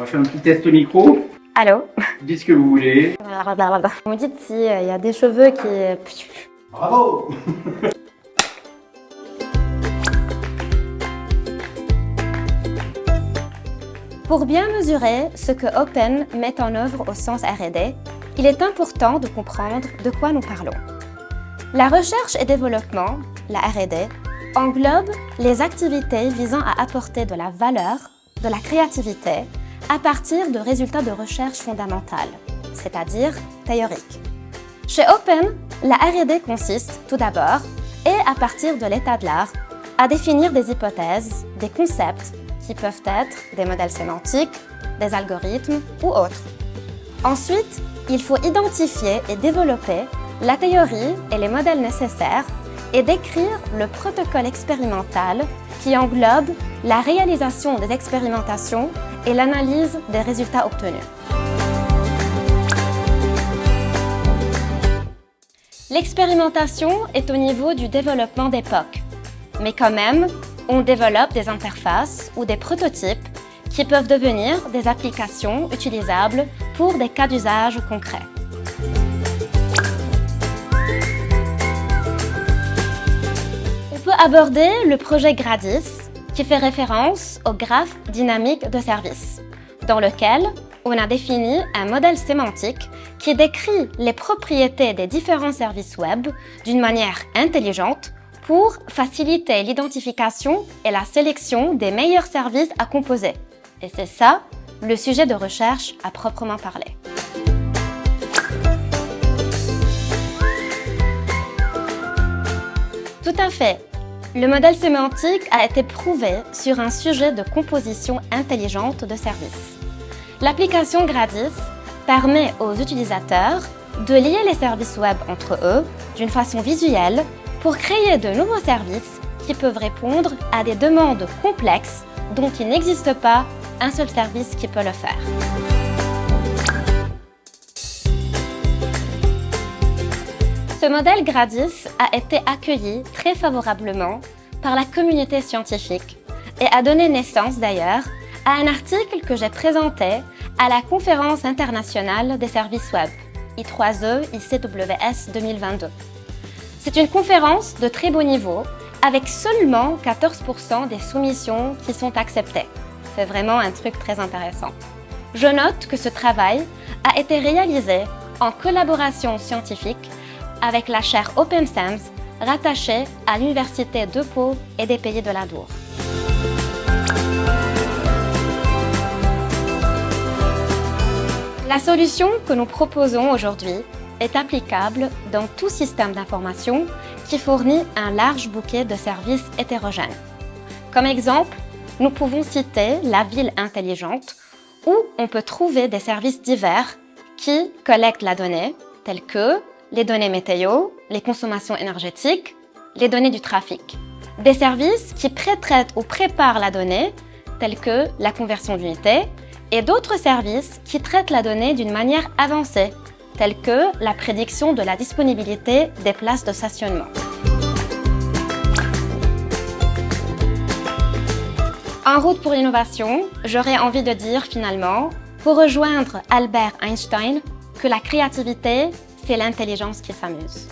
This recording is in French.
faire un petit test au micro. Allô? Dites ce que vous voulez. Vous me dites s'il y a des cheveux qui... Bravo! Pour bien mesurer ce que Open met en œuvre au sens R&D, il est important de comprendre de quoi nous parlons. La recherche et développement, la R&D, englobe les activités visant à apporter de la valeur, de la créativité, à partir de résultats de recherche fondamentale, c'est-à-dire théoriques. Chez Open, la R&D consiste tout d'abord, et à partir de l'état de l'art, à définir des hypothèses, des concepts qui peuvent être des modèles sémantiques, des algorithmes ou autres. Ensuite, il faut identifier et développer la théorie et les modèles nécessaires et décrire le protocole expérimental qui englobe la réalisation des expérimentations et l'analyse des résultats obtenus. L'expérimentation est au niveau du développement d'époque, mais quand même, on développe des interfaces ou des prototypes qui peuvent devenir des applications utilisables pour des cas d'usage concrets. On peut aborder le projet Gradis, qui fait référence au graphe dynamique de service, dans lequel on a défini un modèle sémantique qui décrit les propriétés des différents services web d'une manière intelligente pour faciliter l'identification et la sélection des meilleurs services à composer. Et c'est ça, le sujet de recherche à proprement parler. Tout à fait. Le modèle sémantique a été prouvé sur un sujet de composition intelligente de services. L'application Gradis permet aux utilisateurs de lier les services web entre eux d'une façon visuelle pour créer de nouveaux services qui peuvent répondre à des demandes complexes dont il n'existe pas un seul service qui peut le faire. Ce modèle Gradis a été accueilli très favorablement par la communauté scientifique et a donné naissance d'ailleurs à un article que j'ai présenté à la Conférence internationale des services web, I3E ICWS 2022. C'est une conférence de très beau niveau avec seulement 14% des soumissions qui sont acceptées. C'est vraiment un truc très intéressant. Je note que ce travail a été réalisé en collaboration scientifique avec la chaire Open Science rattachée à l'Université de Pau et des Pays de l'Adour. La solution que nous proposons aujourd'hui est applicable dans tout système d'information qui fournit un large bouquet de services hétérogènes. Comme exemple, nous pouvons citer la ville intelligente où on peut trouver des services divers qui collectent la donnée, telles que les données météo, les consommations énergétiques, les données du trafic. Des services qui pré-traitent ou préparent la donnée, tels que la conversion d'unités, et d'autres services qui traitent la donnée d'une manière avancée, tels que la prédiction de la disponibilité des places de stationnement. En route pour l'innovation, j'aurais envie de dire finalement, pour rejoindre Albert Einstein, que la créativité, c'est l'intelligence qui s'amuse.